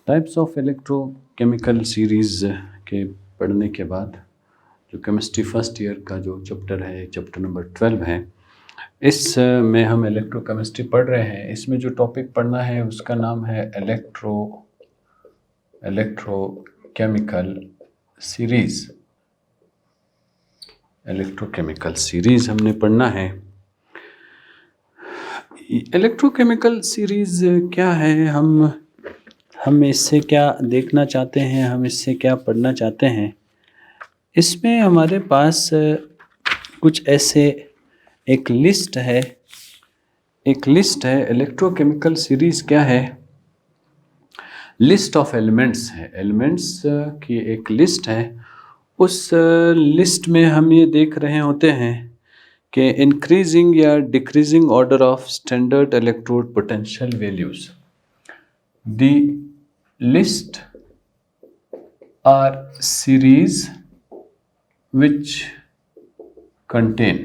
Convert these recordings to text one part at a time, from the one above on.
Types of electrochemical series के पढ़ने के बाद जो केमिस्ट्री फर्स्ट ईयर का जो चैप्टर है, चैप्टर नंबर 12 है, इस में हम इलेक्ट्रोकेमिस्ट्री पढ़ रहे हैं। इसमें जो टॉपिक पढ़ना है उसका नाम है इलेक्ट्रोकेमिकल सीरीज़। इलेक्ट्रोकेमिकल सीरीज़ हमने पढ़ना है। इलेक्ट्रोकेमिकल सीरीज़ क्या है, हम इससे क्या देखना चाहते हैं, हम इससे क्या पढ़ना चाहते हैं। इसमें हमारे पास कुछ ऐसे एक लिस्ट है इलेक्ट्रोकेमिकल सीरीज़ क्या है, लिस्ट ऑफ एलिमेंट्स है, एलिमेंट्स की एक लिस्ट है। उस लिस्ट में हम ये देख रहे होते हैं कि इंक्रीजिंग या decreasing order of standard electrode potential values. The list R series which contain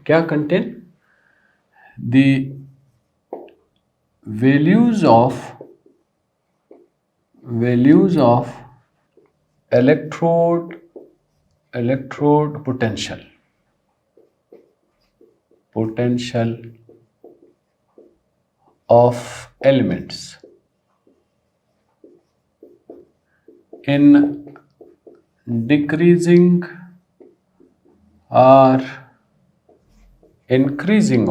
क्या contain the values of electrode potential of elements in decreasing or increasing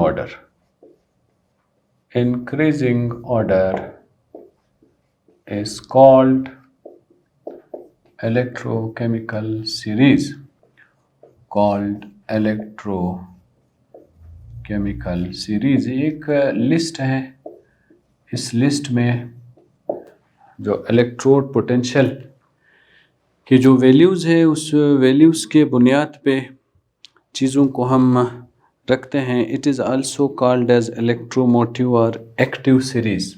order is called electrochemical series, एक list है। इस list में जो electrode potential की जो values है, उस वैल्यूज़ के बुनियाद पे चीज़ों को हम रखते हैं। It is also called as electromotive और एक्टिव सीरीज़।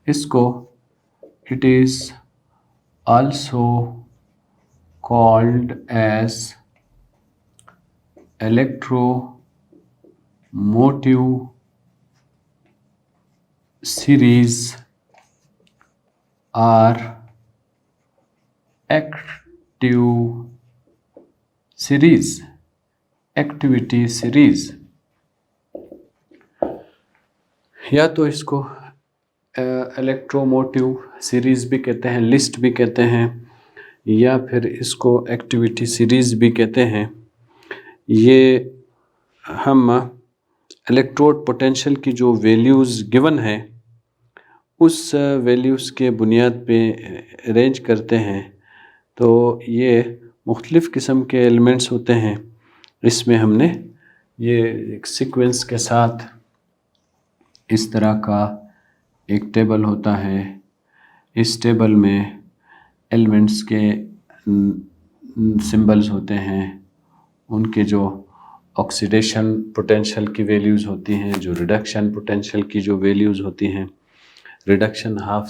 इसको it is also called as electromotive series और एक्टिव सीरीज़, एक्टिविटी सीरीज़, या तो इसको इलेक्ट्रोमोटिव सीरीज़ भी कहते हैं, लिस्ट भी कहते हैं, या फिर इसको एक्टिविटी सीरीज़ भी कहते हैं। ये हम इलेक्ट्रोड पोटेंशियल की जो वैल्यूज़ गिवन है उस वैल्यूज़ के बुनियाद पे अरेंज करते हैं। तो ये मुख्तलिफ़ किस्म के एलिमेंट्स होते हैं। इसमें हमने ये एक सीक्वेंस के साथ इस तरह का एक टेबल होता है। इस टेबल में एलिमेंट्स के सिंबल्स होते हैं, उनके जो ऑक्सीडेशन पोटेंशियल की वैल्यूज़ होती हैं, जो रिडक्शन पोटेंशियल की जो वैल्यूज़ होती हैं। रिडक्शन हाफ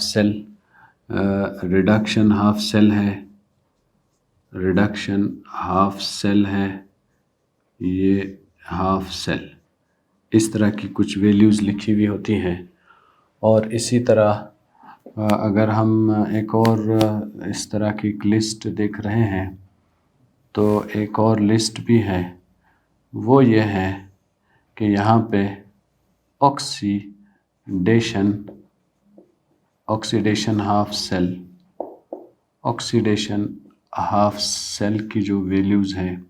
सेल है, ये हाफ सेल, इस तरह की कुछ वैल्यूज़ लिखी हुई होती हैं। और इसी तरह अगर हम एक और इस तरह की लिस्ट देख रहे हैं तो एक और लिस्ट भी है, वो ये है कि यहाँ पे ऑक्सीडेशन हाफ सेल की जो वैल्यूज़ हैं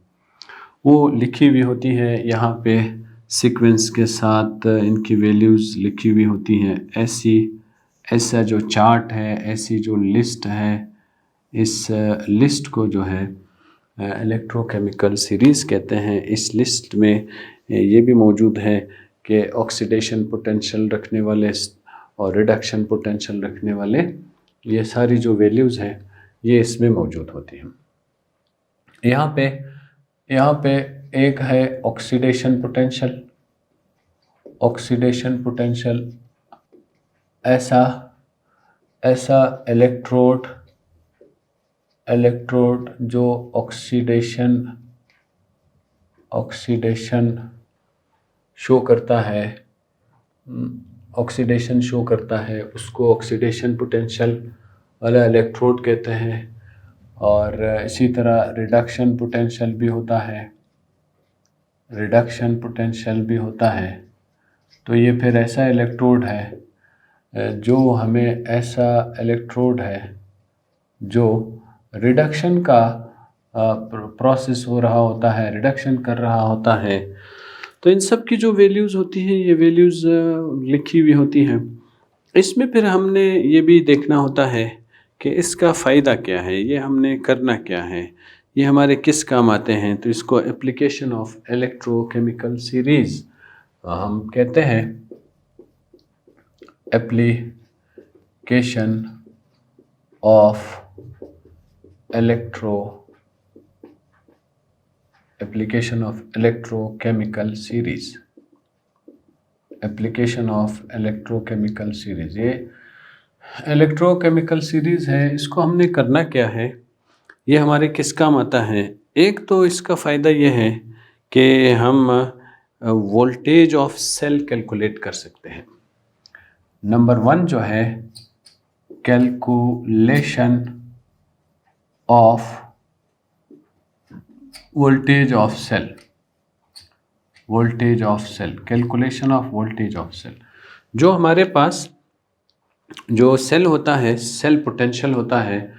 वो लिखी हुई होती है। यहाँ पे सीक्वेंस के साथ इनकी वैल्यूज़ लिखी हुई होती हैं। ऐसा जो चार्ट है, ऐसी जो लिस्ट है, इस लिस्ट को जो है इलेक्ट्रोकेमिकल सीरीज़ कहते हैं। इस लिस्ट में ये भी मौजूद है कि ऑक्सीडेशन पोटेंशियल रखने वाले और रिडक्शन पोटेंशियल रखने वाले ये सारी जो वैल्यूज़ हैं ये इसमें मौजूद होती हैं। यहाँ पे एक है ऑक्सीडेशन पोटेंशियल। ऐसा इलेक्ट्रोड जो ऑक्सीडेशन शो करता है, ऑक्सीडेशन शो करता है उसको ऑक्सीडेशन पोटेंशियल वाला इलेक्ट्रोड कहते हैं। और इसी तरह रिडक्शन पोटेंशियल भी होता है, रिडक्शन पोटेंशियल भी होता है। तो ये फिर ऐसा इलेक्ट्रोड है जो हमें ऐसा इलेक्ट्रोड है जो रिडक्शन का प्रोसेस हो रहा होता है, रिडक्शन कर रहा होता है। तो इन सब की जो वैल्यूज़ होती हैं ये वैल्यूज़ लिखी हुई होती हैं। इसमें फिर हमने ये भी देखना होता है कि इसका फ़ायदा क्या है, ये हमने करना क्या है, ये हमारे किस काम आते हैं। तो इसको एप्लीकेशन ऑफ इलेक्ट्रोकेमिकल सीरीज़ हम कहते हैं। Application of electrochemical series, application of electrochemical series, ये इलेक्ट्रोकेमिकल सीरीज़ है। इसको हमने करना क्या है, ये हमारे किस काम आता है। एक तो इसका फ़ायदा ये है कि हम वोल्टेज ऑफ सेल कैलकुलेट कर सकते हैं। नंबर 1 जो है calculation of voltage of cell, voltage of cell, calculation of voltage of cell. जो हमारे पास जो सेल होता है, सेल पोटेंशियल होता है,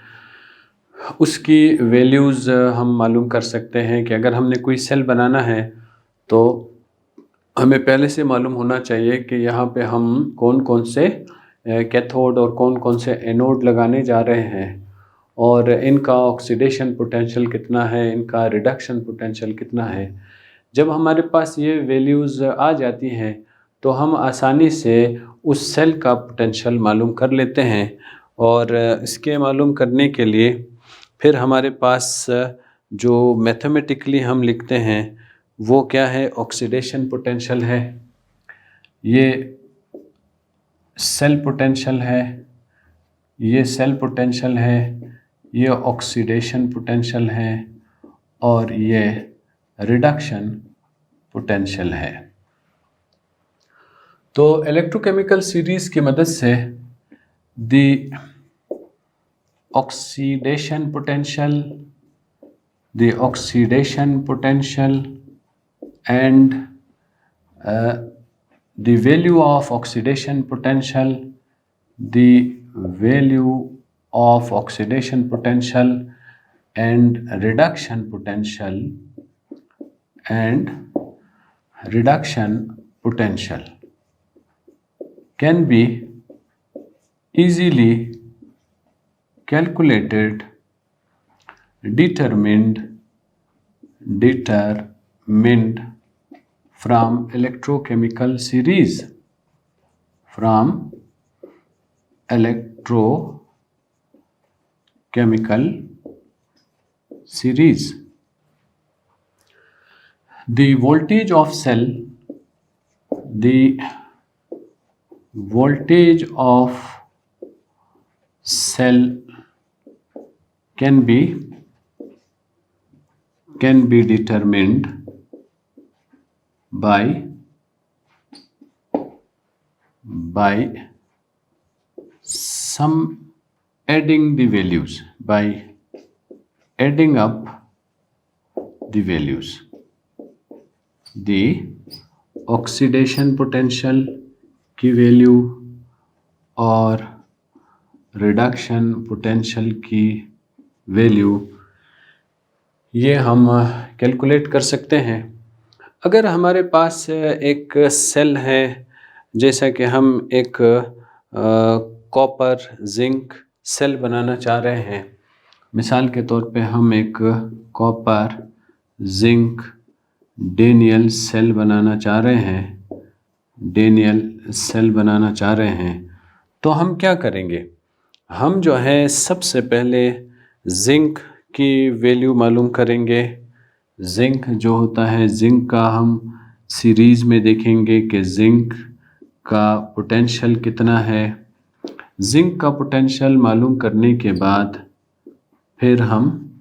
उसकी वैल्यूज़ हम मालूम कर सकते हैं कि अगर हमने कोई सेल बनाना है तो हमें पहले से मालूम होना चाहिए कि यहाँ पे हम कौन कौन से कैथोड और कौन कौन से एनोड लगाने जा रहे हैं और इनका ऑक्सीडेशन पोटेंशियल कितना है, इनका रिडक्शन पोटेंशियल कितना है। जब हमारे पास ये वैल्यूज़ आ जाती हैं तो हम आसानी से उस सेल का पोटेंशियल मालूम कर लेते हैं। और इसके मालूम करने के लिए फिर हमारे पास जो मैथमेटिकली हम लिखते हैं वो क्या है, ऑक्सीडेशन पोटेंशियल है, ये सेल पोटेंशियल है, ये सेल पोटेंशियल है, ये ऑक्सीडेशन पोटेंशियल है और ये रिडक्शन पोटेंशियल है। तो इलेक्ट्रोकेमिकल सीरीज़ की मदद से the oxidation potential, the oxidation potential and the value of oxidation potential, the value of oxidation potential and reduction potential can be easily calculated, determined from electrochemical series, from electrochemical series. The voltage of cell, the voltage of cell can be determined by some adding the values, by adding up the values. The oxidation potential की value और reduction potential की value ये हम calculate कर सकते हैं। अगर हमारे पास एक सेल है, जैसा कि हम एक कॉपर जिंक सेल बनाना चाह रहे हैं, मिसाल के तौर पे हम एक कॉपर जिंक डेनियल सेल बनाना चाह रहे हैं, डेनियल सेल बनाना चाह रहे हैं, तो हम क्या करेंगे, हम जो है सबसे पहले जिंक की वैल्यू मालूम करेंगे। जिंक जो होता है, जिंक का हम सीरीज़ में देखेंगे कि जिंक का पोटेंशियल कितना है। जिंक का पोटेंशियल मालूम करने के बाद फिर हम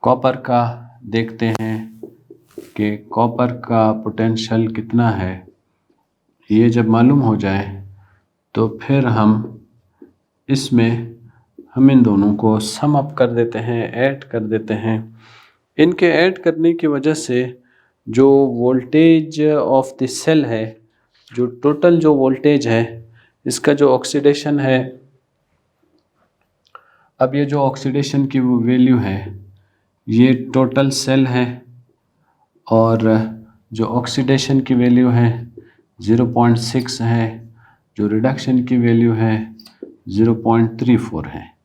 कॉपर का देखते हैं कि कॉपर का पोटेंशियल कितना है। ये जब मालूम हो जाए तो फिर हम इन दोनों को सम अप कर देते हैं, ऐड कर देते हैं। इनके ऐड करने की वजह से जो वोल्टेज ऑफ द सेल है, जो टोटल जो वोल्टेज है, इसका जो ऑक्सीडेशन है, अब ये जो ऑक्सीडेशन की वैल्यू है, ये टोटल सेल है और जो ऑक्सीडेशन की वैल्यू है 0.6 है, जो रिडक्शन की वैल्यू है 0.34 है।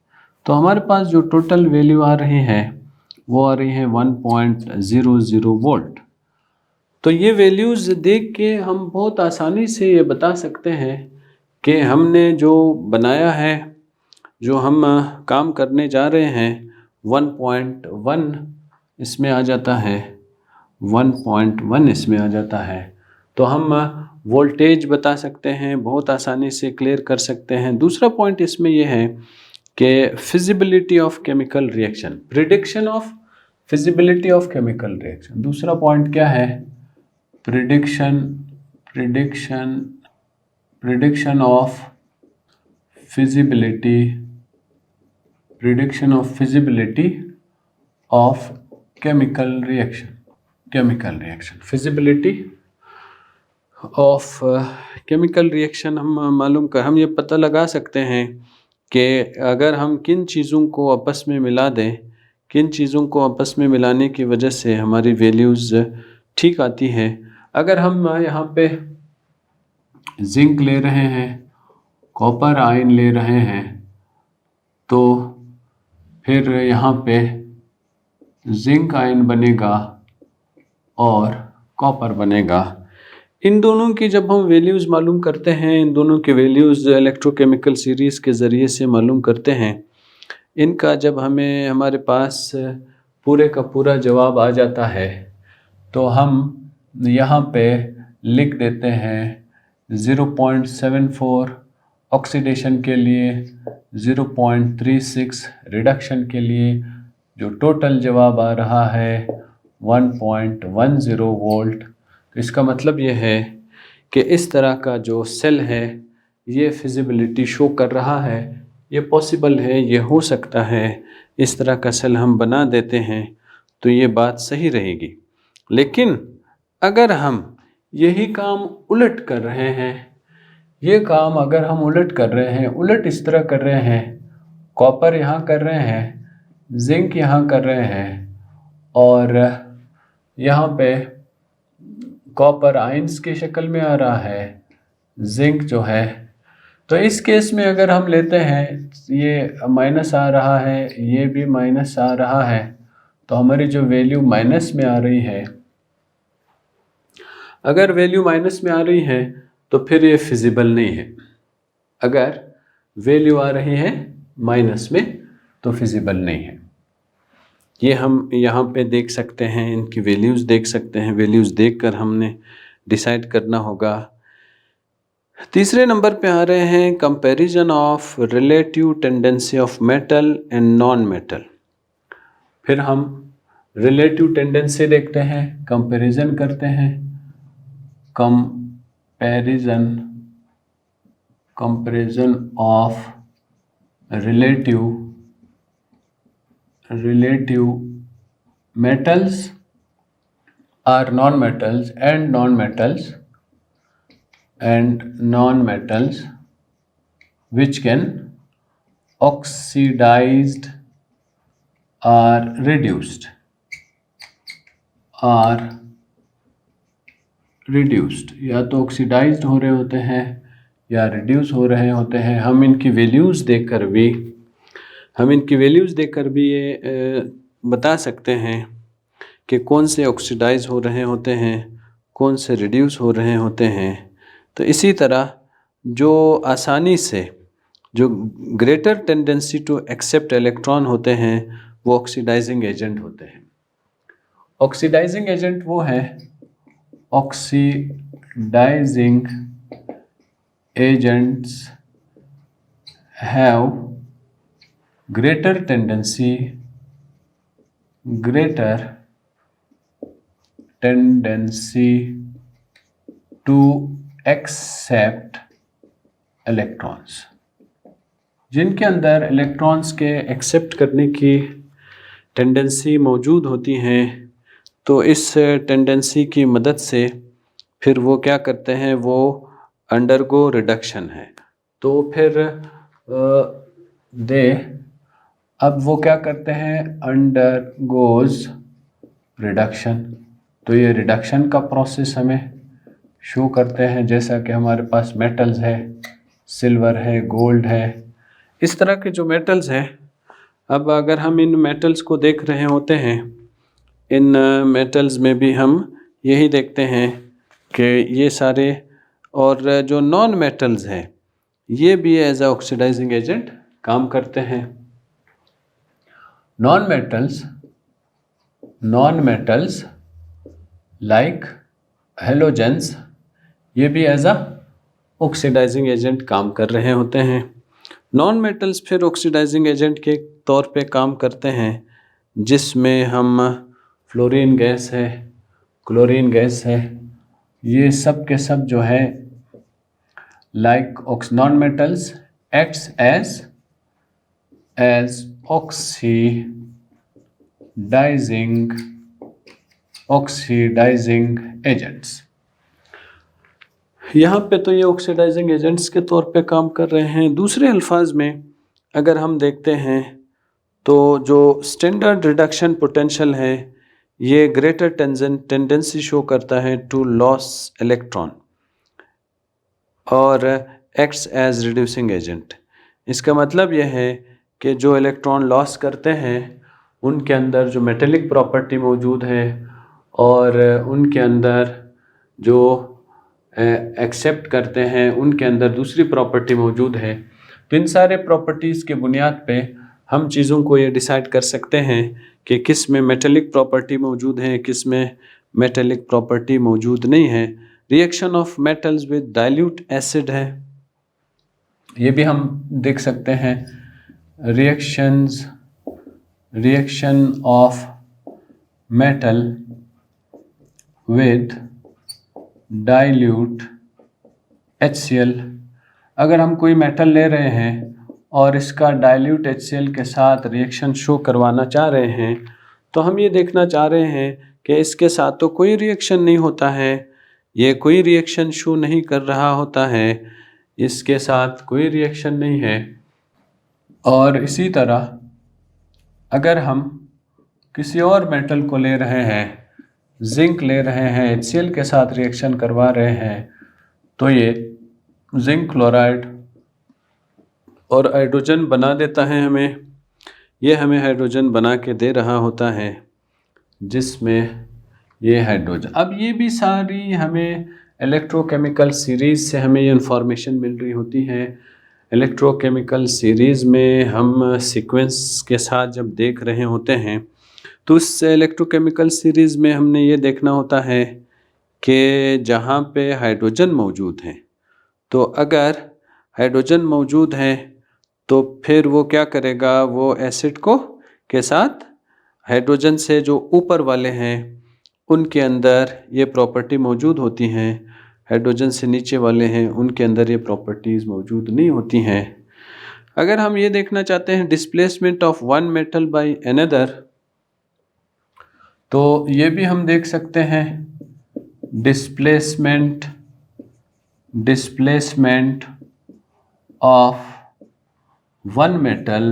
तो हमारे पास जो टोटल वैल्यू आ रही है वो आ रही है 1.00 वोल्ट। तो ये वैल्यूज़ देख के हम बहुत आसानी से ये बता सकते हैं कि हमने जो बनाया है, जो हम काम करने जा रहे हैं, 1.1 इसमें आ जाता है, 1.1 इसमें आ जाता है। तो हम वोल्टेज बता सकते हैं, बहुत आसानी से क्लियर कर सकते हैं। दूसरा पॉइंट इसमें यह है कि feasibility of chemical reaction, prediction of feasibility of chemical reaction. दूसरा पॉइंट क्या है? Prediction of feasibility of chemical reaction. Feasibility of chemical reaction हम ये पता लगा सकते हैं कि अगर हम किन चीज़ों को आपस में मिला दें, किन चीज़ों को आपस में मिलाने की वजह से हमारी वैल्यूज़ ठीक आती है। अगर हम यहाँ पे जिंक ले रहे हैं, कॉपर आयन ले रहे हैं, तो फिर यहाँ पे जिंक आयन बनेगा और कॉपर बनेगा। इन दोनों की जब हम वैल्यूज़ मालूम करते हैं, इन दोनों के वैल्यूज़ इलेक्ट्रोकेमिकल सीरीज़ के ज़रिए से मालूम करते हैं, इनका जब हमारे पास पूरे का पूरा जवाब आ जाता है तो हम यहाँ पे लिख देते हैं 0.74 ऑक्सीडेशन के लिए, 0.36 रिडक्शन के लिए, जो टोटल जवाब आ रहा है 1.10 वोल्ट। तो इसका मतलब ये है कि इस तरह का जो सेल है ये फिजिबिलिटी शो कर रहा है, ये पॉसिबल है, ये हो सकता है, इस तरह का सेल हम बना देते हैं तो ये बात सही रहेगी। लेकिन अगर हम यही काम उलट कर रहे हैं, ये काम अगर हम उलट कर रहे हैं, उलट इस तरह कर रहे हैं, कॉपर यहाँ कर रहे हैं, जिंक यहाँ कर रहे हैं और यहाँ पे कॉपर आयंस की शक्ल में आ रहा है, जिंक जो है, तो इस केस में अगर हम लेते हैं, ये माइनस आ रहा है, ये भी माइनस आ रहा है, तो हमारी जो वैल्यू माइनस में आ रही है, अगर वैल्यू माइनस में आ रही है तो फिर ये फिजिबल नहीं है। अगर वैल्यू आ रही है माइनस में तो फिजिबल नहीं है। ये हम यहाँ पे देख सकते हैं, इनकी वैल्यूज़ देख सकते हैं। वैल्यूज़ देखकर हमने डिसाइड करना होगा। तीसरे नंबर पे आ रहे हैं comparison of relative tendency of metal and non metal. फिर हम रिलेटिव टेंडेंसी देखते हैं, कंपैरिजन करते हैं। Comparison of relative metals or non-metals and non-metals which can oxidized or reduced या तो ऑक्सीडाइज्ड हो रहे होते हैं या रिड्यूस हो रहे होते हैं। हम इनकी वैल्यूज़ देखकर भी ये बता सकते हैं कि कौन से ऑक्सीडाइज हो रहे होते हैं, कौन से रिड्यूस हो रहे होते हैं। तो इसी तरह जो आसानी से जो greater tendency to accept electron होते हैं वो ऑक्सीडाइजिंग एजेंट होते हैं। ऑक्सीडाइजिंग एजेंट वो है, oxidising agents have greater tendency to accept electrons, जिनके अंदर इलेक्ट्रॉन्स के एक्सेप्ट करने की टेंडेंसी मौजूद होती हैं, तो इस टेंडेंसी की मदद से फिर वो क्या करते हैं, वो अंडरगो रिडक्शन है। तो फिर अब वो क्या करते हैं, अंडरगोज रिडक्शन। तो ये रिडक्शन का प्रोसेस हमें शो करते हैं, जैसा कि हमारे पास मेटल्स है, सिल्वर है, गोल्ड है, इस तरह के जो मेटल्स हैं। अब अगर हम इन मेटल्स को देख रहे होते हैं, इन मेटल्स में भी हम यही देखते हैं कि ये सारे, और जो नॉन मेटल्स हैं ये भी एज अ ऑक्सीडाइजिंग एजेंट काम करते हैं। नॉन मेटल्स लाइक हेलोजेंस, ये भी एज अ ऑक्सीडाइजिंग एजेंट काम कर रहे होते हैं। नॉन मेटल्स फिर ऑक्सीडाइजिंग एजेंट के तौर पे काम करते हैं, जिसमें हम फ्लोरीन गैस है, क्लोरीन गैस है, ये सब के सब जो है like non metals acts as oxidising agents. यहाँ पे तो ये ऑक्सीडाइजिंग एजेंट्स के तौर पे काम कर रहे हैं। दूसरे अल्फाज में अगर हम देखते हैं तो जो स्टैंडर्ड रिडक्शन पोटेंशियल है ये ग्रेटर टेंडेंसी शो करता है टू लॉस इलेक्ट्रॉन और एक्ट्स एज रिड्यूसिंग एजेंट। इसका मतलब यह है कि जो इलेक्ट्रॉन लॉस करते हैं उनके अंदर जो मेटेलिक प्रॉपर्टी मौजूद है और उनके अंदर जो एक्सेप्ट करते हैं उनके अंदर दूसरी प्रॉपर्टी मौजूद है। तो इन सारे प्रॉपर्टीज़ के बुनियाद पे हम चीज़ों को ये डिसाइड कर सकते हैं कि किस में मेटेलिक प्रॉपर्टी मौजूद है, किस में मेटेलिक प्रॉपर्टी मौजूद नहीं है। Reaction of metals with dilute acid है, ये भी हम देख सकते हैं। Reaction of metal with dilute HCl। अगर हम कोई मेटल ले रहे हैं और इसका डाइल्यूट HCl के साथ रिएक्शन शो करवाना चाह रहे हैं, तो हम ये देखना चाह रहे हैं कि इसके साथ तो कोई रिएक्शन नहीं होता है, ये कोई रिएक्शन शो नहीं कर रहा होता है, इसके साथ कोई रिएक्शन नहीं है। और इसी तरह अगर हम किसी और मेटल को ले रहे हैं, जिंक ले रहे हैं, HCl के साथ रिएक्शन करवा रहे हैं, तो ये जिंक क्लोराइड और हाइड्रोजन बना देता है हमें, ये हमें हाइड्रोजन बना के दे रहा होता है, जिसमें ये हाइड्रोजन। अब ये भी सारी हमें इलेक्ट्रोकेमिकल सीरीज़ से हमें ये इन्फॉर्मेशन मिल रही होती है। इलेक्ट्रोकेमिकल सीरीज़ में हम सीक्वेंस के साथ जब देख रहे होते हैं तो उस इलेक्ट्रोकेमिकल सीरीज़ में हमने ये देखना होता है कि जहाँ पे हाइड्रोजन मौजूद है, तो अगर हाइड्रोजन मौजूद है तो फिर वो क्या करेगा, वो एसिड को के साथ हाइड्रोजन से जो ऊपर वाले हैं उनके अंदर ये प्रॉपर्टी मौजूद होती हैं, हाइड्रोजन से नीचे वाले हैं उनके अंदर ये प्रॉपर्टीज़ मौजूद नहीं होती हैं। अगर हम ये देखना चाहते हैं displacement of one metal by another, तो ये भी हम देख सकते हैं। Displacement of one metal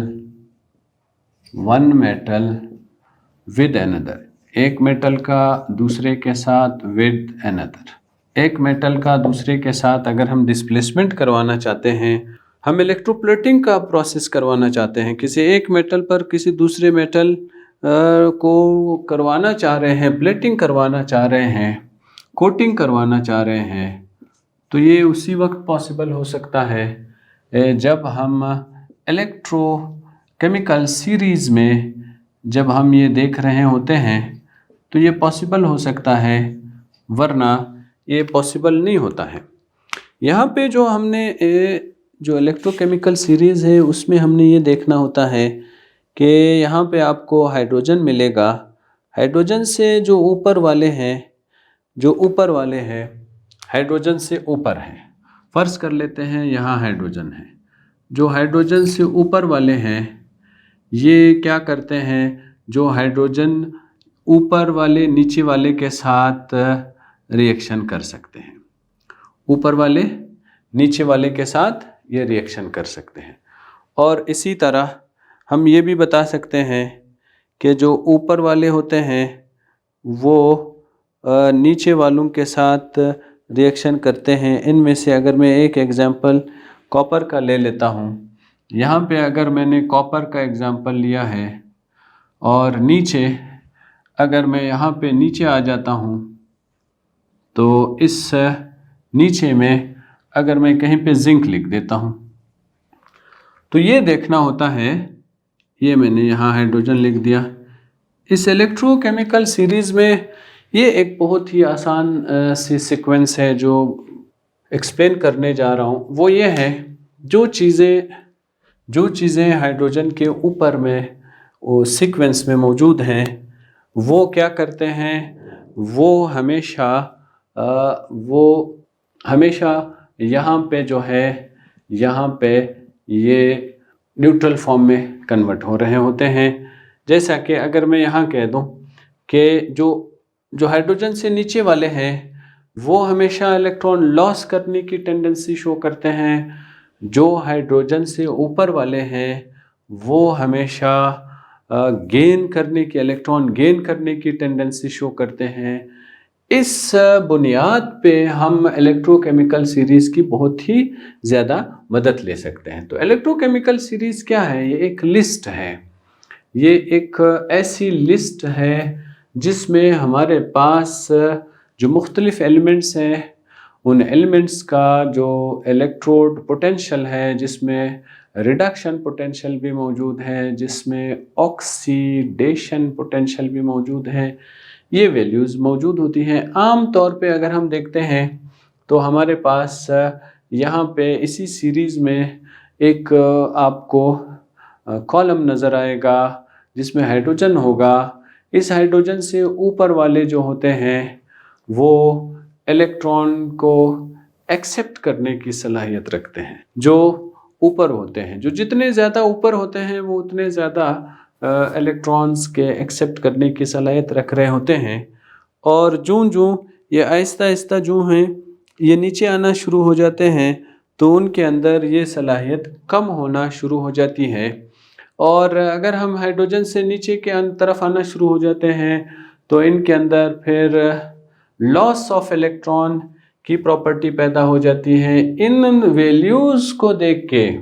with another, एक मेटल का दूसरे के साथ विद अनदर, एक मेटल का दूसरे के साथ अगर हम डिस्प्लेसमेंट करवाना चाहते हैं, हम इलेक्ट्रोप्लेटिंग का प्रोसेस करवाना चाहते हैं, किसी एक मेटल पर किसी दूसरे मेटल को करवाना चाह रहे हैं, प्लेटिंग करवाना चाह रहे हैं, कोटिंग करवाना चाह रहे हैं, तो ये उसी वक्त पॉसिबल हो सकता है जब हम इलेक्ट्रोकेमिकल सीरीज़ में जब हम ये देख रहे होते हैं, तो ये पॉसिबल हो सकता है, वरना ये पॉसिबल नहीं होता है। यहाँ पे जो हमने जो इलेक्ट्रोकेमिकल सीरीज़ है उसमें हमने ये देखना होता है कि यहाँ पे आपको हाइड्रोजन मिलेगा, हाइड्रोजन से जो ऊपर वाले हैं हाइड्रोजन से ऊपर है। फर्ज कर लेते हैं यहाँ हाइड्रोजन है। जो हाइड्रोजन से ऊपर वाले हैं ये क्या करते हैं, जो हाइड्रोजन ऊपर वाले नीचे वाले के साथ रिएक्शन कर सकते हैं। ऊपर वाले नीचे वाले के साथ ये रिएक्शन कर सकते हैं। और इसी तरह हम ये भी बता सकते हैं कि जो ऊपर वाले होते हैं वो नीचे वालों के साथ रिएक्शन करते हैं। इनमें से अगर मैं एक एग्जांपल कॉपर का ले लेता हूँ, यहाँ पे अगर मैंने कॉपर का एग्जांपल लिया है और नीचे अगर मैं यहाँ पे नीचे आ जाता हूँ तो इस नीचे में अगर मैं कहीं पे जिंक लिख देता हूँ तो ये देखना होता है, ये मैंने यहाँ हाइड्रोजन लिख दिया। इस इलेक्ट्रोकेमिकल सीरीज़ में ये एक बहुत ही आसान सी सीक्वेंस है जो एक्सप्लेन करने जा रहा हूँ। वो ये है, जो चीज़ें हाइड्रोजन के ऊपर में वो सीक्वेंस में मौजूद हैं वो क्या करते हैं, वो हमेशा यहाँ पे जो है, यहाँ पे ये न्यूट्रल फॉर्म में कन्वर्ट हो रहे होते हैं। जैसा कि अगर मैं यहाँ कह दूँ कि जो हाइड्रोजन से नीचे वाले हैं वो हमेशा इलेक्ट्रॉन लॉस करने की टेंडेंसी शो करते हैं, जो हाइड्रोजन से ऊपर वाले हैं वो हमेशा इलेक्ट्रॉन गेन करने की टेंडेंसी शो करते हैं। इस बुनियाद पे हम इलेक्ट्रोकेमिकल सीरीज़ की बहुत ही ज़्यादा मदद ले सकते हैं। तो इलेक्ट्रोकेमिकल सीरीज़ क्या है? ये एक लिस्ट है। ये एक ऐसी लिस्ट है जिसमें हमारे पास जो मुख्तलिफ एलिमेंट्स हैं उन एलिमेंट्स का जो इलेक्ट्रोड पोटेंशियल है, जिसमें रिडक्शन पोटेंशियल भी मौजूद है, जिसमें ऑक्सीडेशन पोटेंशियल भी मौजूद है, ये वैल्यूज़ मौजूद होती हैं। आम तौर पे अगर हम देखते हैं तो हमारे पास यहाँ पे इसी सीरीज़ में एक आपको कॉलम नज़र आएगा जिसमें हाइड्रोजन होगा। इस हाइड्रोजन से ऊपर वाले जो होते हैं वो इलेक्ट्रॉन को एक्सेप्ट करने की सलाहियत रखते हैं। जो ऊपर होते हैं, जो जितने ज़्यादा ऊपर होते हैं वो उतने ज़्यादा इलेक्ट्रॉन्स के एक्सेप्ट करने की सलाहियत रख रहे होते हैं। और जूं ये आहिस्ता आहिस्ता जो हैं ये नीचे आना शुरू हो जाते हैं तो उनके अंदर ये सलाहियत कम होना शुरू हो जाती है। और अगर हम हाइड्रोजन से नीचे के तरफ आना शुरू हो जाते हैं तो इनके अंदर फिर लॉस ऑफ इलेक्ट्रॉन की प्रॉपर्टी पैदा हो जाती है। इन वैल्यूज़ को देख के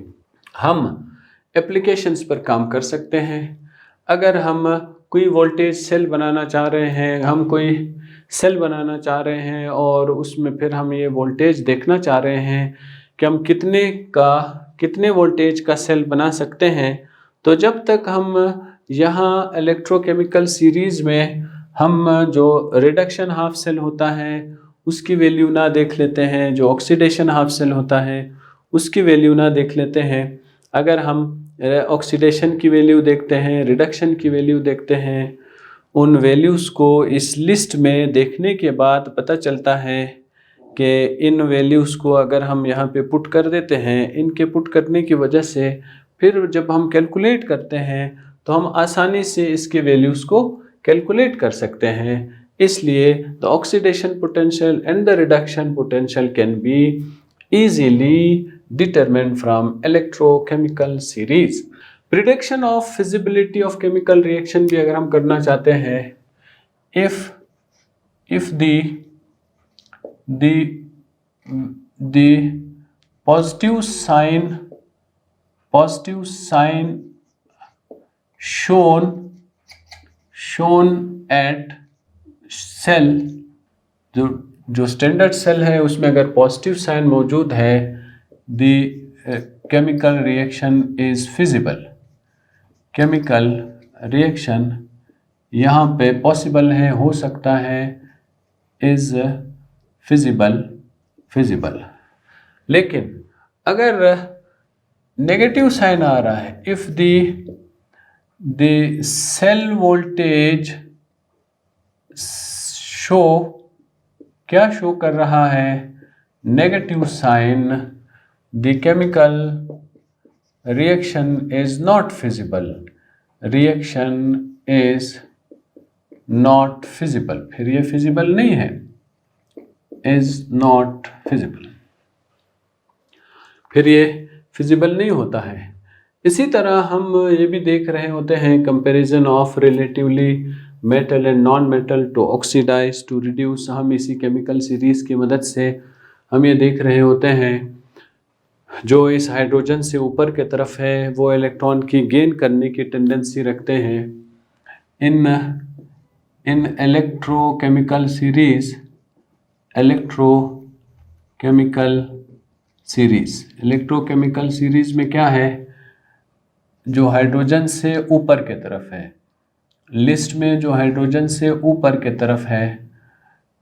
हम एप्लीकेशंस पर काम कर सकते हैं। अगर हम कोई वोल्टेज सेल बनाना चाह रहे हैं, हम कोई सेल बनाना चाह रहे हैं और उसमें फिर हम ये वोल्टेज देखना चाह रहे हैं कि हम कितने वोल्टेज का सेल बना सकते हैं, तो जब तक हम यहाँ इलेक्ट्रोकेमिकल सीरीज़ में हम जो रिडक्शन हाफ सेल होता है उसकी वैल्यू ना देख लेते हैं, जो ऑक्सीडेशन हाफ सेल होता है उसकी वैल्यू ना देख लेते हैं, अगर हम ऑक्सीडेशन की वैल्यू देखते हैं, रिडक्शन की वैल्यू देखते हैं, उन वैल्यूज़ को इस लिस्ट में देखने के बाद पता चलता है कि इन वैल्यूज़ को अगर हम यहाँ पे पुट कर देते हैं, इनके पुट करने की वजह से फिर जब हम कैलकुलेट करते हैं तो हम आसानी से इसके वैल्यूज़ को कैलकुलेट कर सकते हैं। इसलिए the oxidation potential and the reduction potential can be easily determined from electrochemical series. Prediction of feasibility of chemical reaction भी अगर हम करना चाहते हैं, if the positive sign shown at cell, जो स्टैंडर्ड सेल है उसमें अगर पॉजिटिव साइन मौजूद है, the chemical reaction is feasible. Chemical reaction यहाँ पे पॉसिबल है, हो सकता है, इज़ फिजिबल। लेकिन अगर नेगेटिव साइन आ रहा है, इफ़ द सेल वोल्टेज क्या शो कर रहा है, negative sign, the chemical reaction is not feasible. Reaction is not feasible. फिर ये feasible नहीं है, is not feasible, फिर ये feasible नहीं होता है। इसी तरह हम ये भी देख रहे होते हैं comparison of relatively metal and non metal to oxidise to reduce. हम इसी केमिकल सीरीज की मदद से हम ये देख रहे होते हैं जो इस हाइड्रोजन से ऊपर के तरफ है वो इलेक्ट्रॉन की गेन करने की टेंडेंसी रखते हैं। इन इलेक्ट्रोकेमिकल सीरीज, इलेक्ट्रोकेमिकल सीरीज में क्या है, जो हाइड्रोजन से ऊपर के तरफ है, लिस्ट में जो हाइड्रोजन से ऊपर के तरफ है,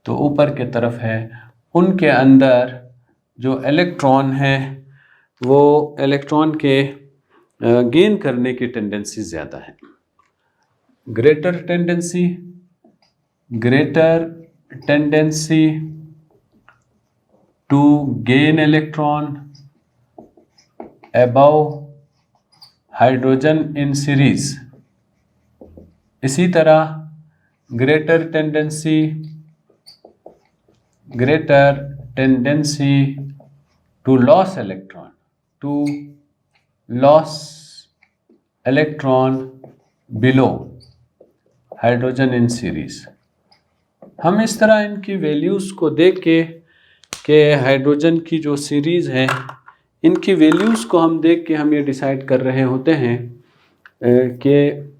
तो ऊपर के तरफ है, उनके अंदर जो इलेक्ट्रॉन है वो इलेक्ट्रॉन के गेन करने की टेंडेंसी ज़्यादा है। Greater tendency to gain electron above hydrogen in series. इसी तरह greater tendency to loss electron below hydrogen in series. हम इस तरह इनकी वैल्यूज़ को देख के हाइड्रोजन की जो सीरीज़ है इनकी वैल्यूज़ को हम देख के हम ये डिसाइड कर रहे होते हैं कि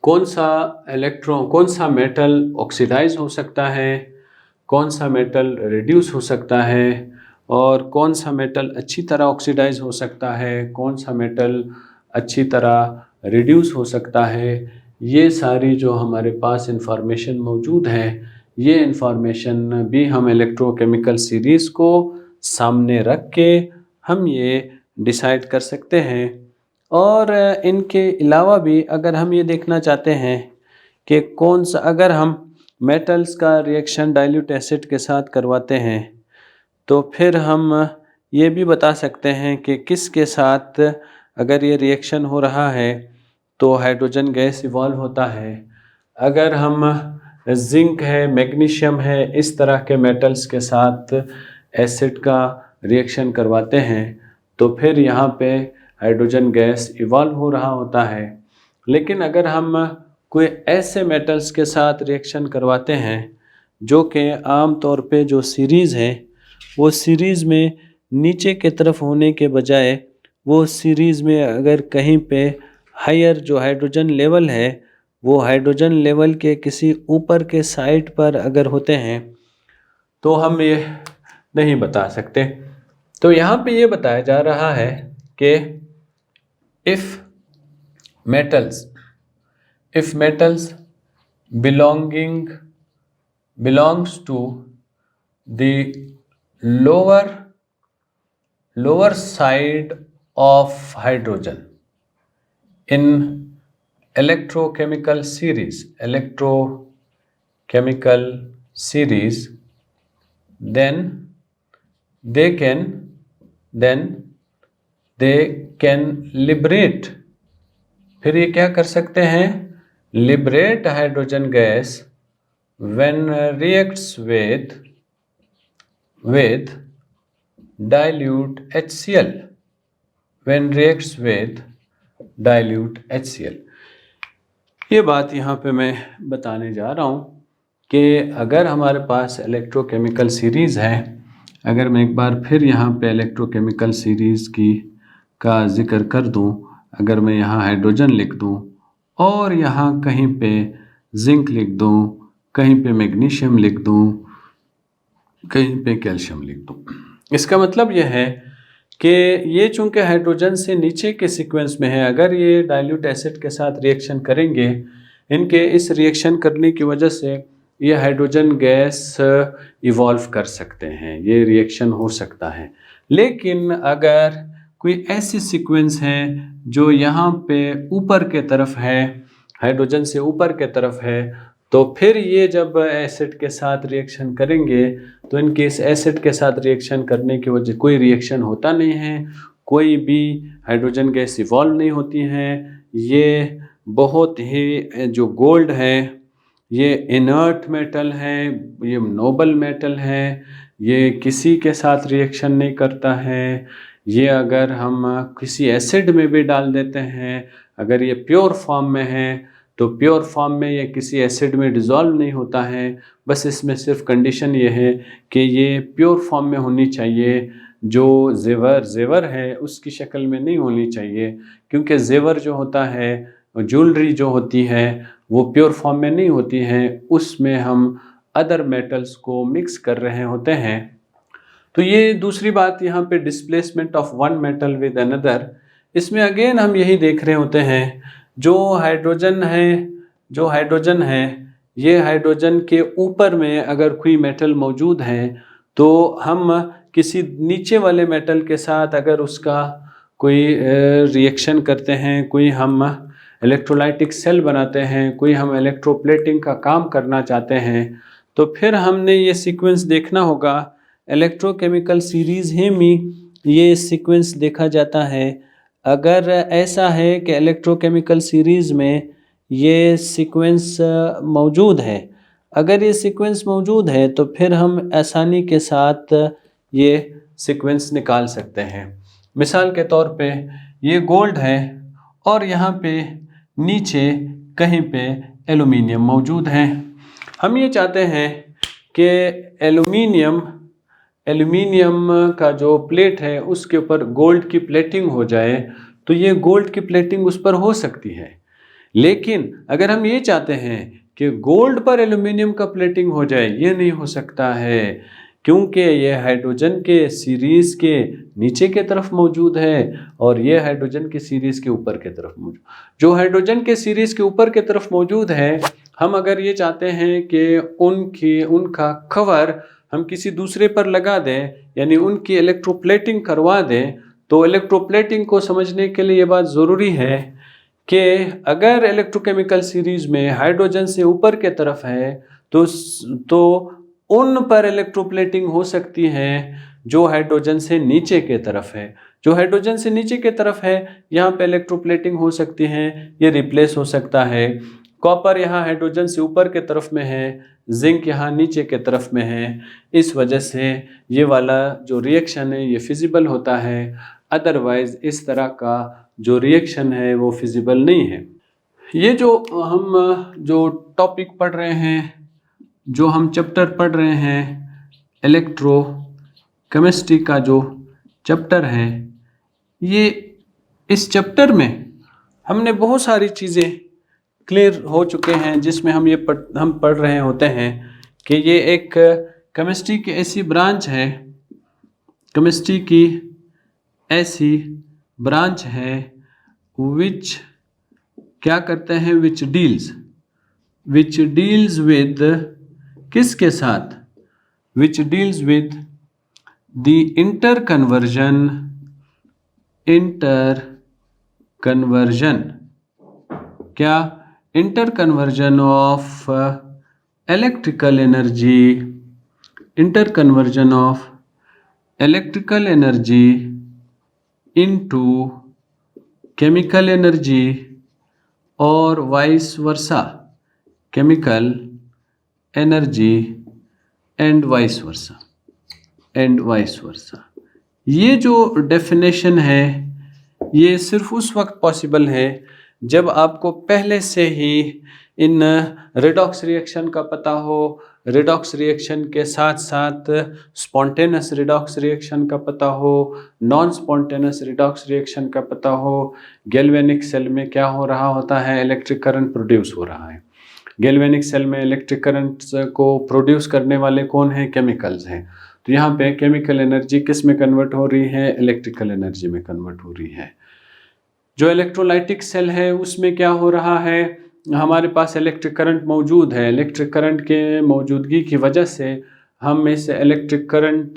कौन सा मेटल ऑक्सीडाइज हो सकता है, कौन सा मेटल रिड्यूस हो सकता है, और कौन सा मेटल अच्छी तरह ऑक्सीडाइज हो सकता है, कौन सा मेटल अच्छी तरह रिड्यूस हो सकता है। ये सारी जो हमारे पास इंफॉर्मेशन मौजूद है, ये इंफॉर्मेशन भी हम इलेक्ट्रोकेमिकल सीरीज़ को सामने रख के हम ये डिसाइड कर सकते हैं। और इनके अलावा भी अगर हम ये देखना चाहते हैं कि कौन सा, अगर हम मेटल्स का रिएक्शन डाइल्यूट एसिड के साथ करवाते हैं तो फिर हम ये भी बता सकते हैं कि किसके साथ अगर ये रिएक्शन हो रहा है तो हाइड्रोजन गैस इवॉल्व होता है। अगर हम जिंक है, मैग्नीशियम है, इस तरह के मेटल्स के साथ एसिड का रिएक्शन करवाते हैं तो फिर यहाँ पे हाइड्रोजन गैस इवॉल्व हो रहा होता है। लेकिन अगर हम कोई ऐसे मेटल्स के साथ रिएक्शन करवाते हैं जो कि आम तौर पे जो सीरीज़ है वो सीरीज़ में नीचे के तरफ होने के बजाय वो सीरीज़ में अगर कहीं पे हायर जो हाइड्रोजन लेवल है वो हाइड्रोजन लेवल के किसी ऊपर के साइड पर अगर होते हैं तो हम ये नहीं बता सकते। तो यहाँ पे ये बताया जा रहा है कि if metals belongs to the lower side of hydrogen in electrochemical series, then they can liberate, फिर ये क्या कर सकते हैं, liberate hydrogen gas when reacts with dilute HCl, ये बात यहाँ पे मैं बताने जा रहा हूँ कि अगर हमारे पास इलेक्ट्रोकेमिकल सीरीज़ है, अगर मैं एक बार फिर यहाँ पे इलेक्ट्रोकेमिकल सीरीज़ का जिक्र कर दूँ, अगर मैं यहाँ हाइड्रोजन लिख दूँ और यहाँ कहीं पे जिंक लिख दूँ, कहीं पे मैग्नीशियम लिख दूँ, कहीं पे कैल्शियम लिख दूँ, इसका मतलब यह है कि ये चूँकि हाइड्रोजन से नीचे के सीक्वेंस में है, अगर ये डाइल्यूट एसिड के साथ रिएक्शन करेंगे, इनके इस रिएक्शन करने की वजह से ये हाइड्रोजन गैस इवॉल्व कर सकते हैं, ये रिएक्शन हो सकता है। लेकिन अगर कोई ऐसी सीक्वेंस है जो यहाँ पे ऊपर के तरफ है, हाइड्रोजन से ऊपर के तरफ है, तो फिर ये जब एसिड के साथ रिएक्शन करेंगे तो इनके इस एसिड के साथ रिएक्शन करने की वजह कोई रिएक्शन होता नहीं है, कोई भी हाइड्रोजन गैस इवॉल्व नहीं होती हैं। ये बहुत ही जो गोल्ड है ये इनर्ट मेटल है, ये नोबल मेटल है, ये किसी के साथ रिएक्शन नहीं करता है। ये अगर हम किसी एसिड में भी डाल देते हैं, अगर ये प्योर फॉर्म में है तो प्योर फॉर्म में ये किसी एसिड में डिज़ोल्व नहीं होता है। बस इसमें सिर्फ कंडीशन ये है कि ये प्योर फॉर्म में होनी चाहिए, जो जेवर है उसकी शक्ल में नहीं होनी चाहिए, क्योंकि जेवर जो होता है, ज्वेलरी जो होती है वो प्योर फॉर्म में नहीं होती है, उसमें हम अदर मेटल्स को मिक्स कर रहे होते हैं। तो ये दूसरी बात यहाँ पे displacement of one metal with another, इसमें अगेन हम यही देख रहे होते हैं, जो हाइड्रोजन है ये हाइड्रोजन के ऊपर में अगर कोई मेटल मौजूद है तो हम किसी नीचे वाले मेटल के साथ अगर उसका कोई रिएक्शन करते हैं, कोई हम इलेक्ट्रोलाइटिक सेल बनाते हैं, कोई हम इलेक्ट्रोप्लेटिंग का काम करना चाहते हैं, तो फिर हमने ये सीक्वेंस देखना होगा। इलेक्ट्रोकेमिकल सीरीज़ में ये सीक्वेंस देखा जाता है। अगर ऐसा है कि इलेक्ट्रोकेमिकल सीरीज़ में ये सीक्वेंस मौजूद है, अगर ये सीक्वेंस मौजूद है तो फिर हम आसानी के साथ ये सीक्वेंस निकाल सकते हैं। मिसाल के तौर पे ये गोल्ड है और यहाँ पे नीचे कहीं पे एल्युमिनियम मौजूद है। हम ये चाहते हैं कि एल्युमिनियम का जो प्लेट है उसके ऊपर गोल्ड की प्लेटिंग हो जाए, तो ये गोल्ड की प्लेटिंग उस पर हो सकती है। लेकिन अगर हम ये चाहते हैं कि गोल्ड पर एल्युमिनियम का प्लेटिंग हो जाए, ये नहीं हो सकता है, क्योंकि ये हाइड्रोजन के सीरीज़ के नीचे के तरफ मौजूद है और ये हाइड्रोजन के सीरीज़ के ऊपर के तरफ मौजूद। जो हाइड्रोजन के सीरीज़ के ऊपर के तरफ मौजूद है, हम अगर ये चाहते हैं कि उनका कवर हम किसी दूसरे पर लगा दें, यानी उनकी इलेक्ट्रोप्लेटिंग करवा दें, तो इलेक्ट्रोप्लेटिंग को समझने के लिए ये बात ज़रूरी है कि अगर इलेक्ट्रोकेमिकल सीरीज़ में हाइड्रोजन से ऊपर के तरफ है तो उन पर इलेक्ट्रोप्लेटिंग हो सकती है जो हाइड्रोजन से नीचे के तरफ है। जो हाइड्रोजन से नीचे के तरफ है यहाँ पे इलेक्ट्रोप्लेटिंग हो सकती है, ये रिप्लेस हो सकता है। कॉपर यहाँ हाइड्रोजन से ऊपर के तरफ में है, जिंक यहाँ नीचे के तरफ में है, इस वजह से ये वाला जो रिएक्शन है ये फिजिबल होता है। अदरवाइज इस तरह का जो रिएक्शन है वो फिजिबल नहीं है। ये जो हम जो टॉपिक पढ़ रहे हैं, जो हम चैप्टर पढ़ रहे हैं, इलेक्ट्रो केमिस्ट्री का जो चैप्टर है, ये इस चैप्टर में हमने बहुत सारी चीज़ें क्लियर हो चुके हैं, जिसमें हम पढ़ रहे होते हैं कि ये एक केमिस्ट्री की ऐसी ब्रांच है, केमिस्ट्री की ऐसी ब्रांच है विच क्या करते हैं, विच डील्स विद किसके साथ, which deals with the inter conversion of electrical energy into chemical energy और vice versa, chemical energy and vice versa. ये जो डेफिनेशन है ये सिर्फ उस वक्त पॉसिबल है जब आपको पहले से ही इन रिडॉक्स रिएक्शन का पता हो, रिडॉक्स रिएक्शन के साथ साथ स्पॉन्टेनियस रिडॉक्स रिएक्शन का पता हो, नॉन स्पॉन्टेनियस रिडॉक्स रिएक्शन का पता हो। गैल्वेनिक सेल में क्या हो रहा होता है, इलेक्ट्रिक करंट प्रोड्यूस हो रहा है। गैल्वेनिक सेल में इलेक्ट्रिक करंट को प्रोड्यूस करने वाले कौन हैं, केमिकल्स हैं। तो यहाँ पे केमिकल एनर्जी किस में कन्वर्ट हो रही है, इलेक्ट्रिकल एनर्जी में कन्वर्ट हो रही है। जो इलेक्ट्रोलाइटिक सेल है उसमें क्या हो रहा है, हमारे पास इलेक्ट्रिक करंट मौजूद है। इलेक्ट्रिक करंट के मौजूदगी की वजह से हम इस इलेक्ट्रिक करंट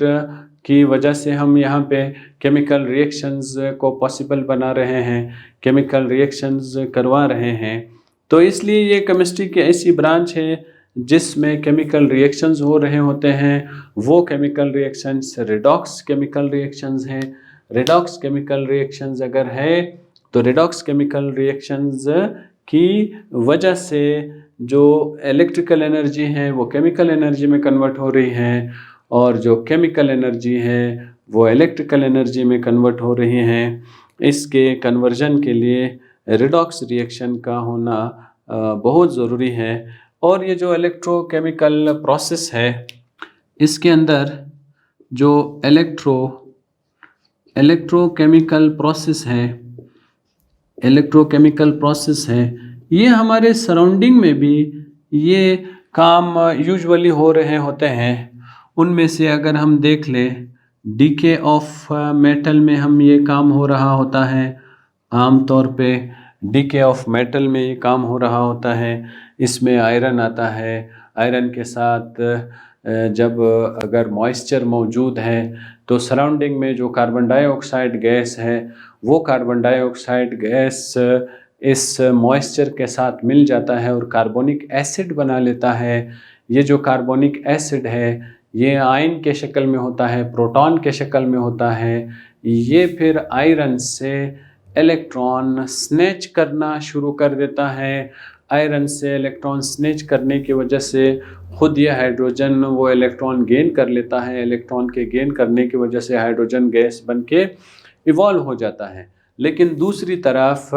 की वजह से हम यहाँ पे केमिकल रिएक्शंस को पॉसिबल बना रहे हैं, केमिकल रिएक्शंस करवा रहे हैं। तो इसलिए ये केमिस्ट्री की ऐसी ब्रांच है जिसमें केमिकल रिएक्शंस हो रहे होते हैं वो chemical reactions redox chemical reactions हैं। रिडॉक्स केमिकल रिएक्शंस अगर है तो रिडॉक्स केमिकल रिएक्शंस की वजह से जो इलेक्ट्रिकल एनर्जी है वो केमिकल एनर्जी में कन्वर्ट हो रही है और जो केमिकल एनर्जी है वो इलेक्ट्रिकल एनर्जी में कन्वर्ट हो रही हैं। इसके कन्वर्जन के लिए रिडॉक्स रिएक्शन का होना बहुत ज़रूरी है। और ये जो इलेक्ट्रोकेमिकल प्रोसेस है इसके अंदर जो इलेक्ट्रोकेमिकल प्रोसेस है ये हमारे सराउंडिंग में भी ये काम यूजुअली हो रहे होते हैं। उनमें से अगर हम देख लें डीके ऑफ मेटल में हम ये काम हो रहा होता है, आम तौर पे डीके ऑफ मेटल में ये काम हो रहा होता है। इसमें आयरन आता है, आयरन के साथ जब अगर मॉइस्चर मौजूद है तो सराउंडिंग में जो कार्बन डाइऑक्साइड गैस है वो कार्बन डाइऑक्साइड गैस इस मॉइस्चर के साथ मिल जाता है और कार्बोनिक एसिड बना लेता है। ये जो कार्बोनिक एसिड है ये आयन के शक्ल में होता है, प्रोटॉन के शक्ल में होता है। ये फिर आयरन से इलेक्ट्रॉन स्नैच करना शुरू कर देता है। आयरन से इलेक्ट्रॉन स्नैच करने की वजह से खुद ये हाइड्रोजन वो इलेक्ट्रॉन गेन कर लेता है। इलेक्ट्रॉन के गेन करने की वजह से हाइड्रोजन गैस बन के इवॉल्व हो जाता है। लेकिन दूसरी तरफ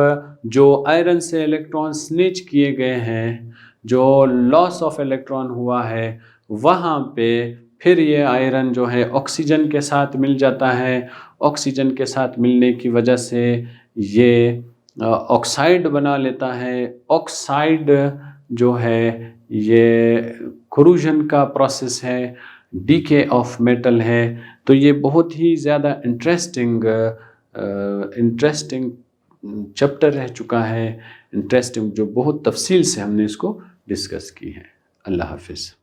जो आयरन से इलेक्ट्रॉन स्नैच किए गए हैं, जो लॉस ऑफ इलेक्ट्रॉन हुआ है, वहाँ पे फिर ये आयरन जो है ऑक्सीजन के साथ मिल जाता है। ऑक्सीजन के साथ मिलने की वजह से ये ऑक्साइड बना लेता है। ऑक्साइड जो है ये कोरूजन का प्रोसेस है, डीके ऑफ मेटल है। तो ये बहुत ही ज़्यादा इंटरेस्टिंग चैप्टर रह चुका है, इंटरेस्टिंग, जो बहुत तफसील से हमने इसको डिस्कस की है। अल्लाह हाफिज़।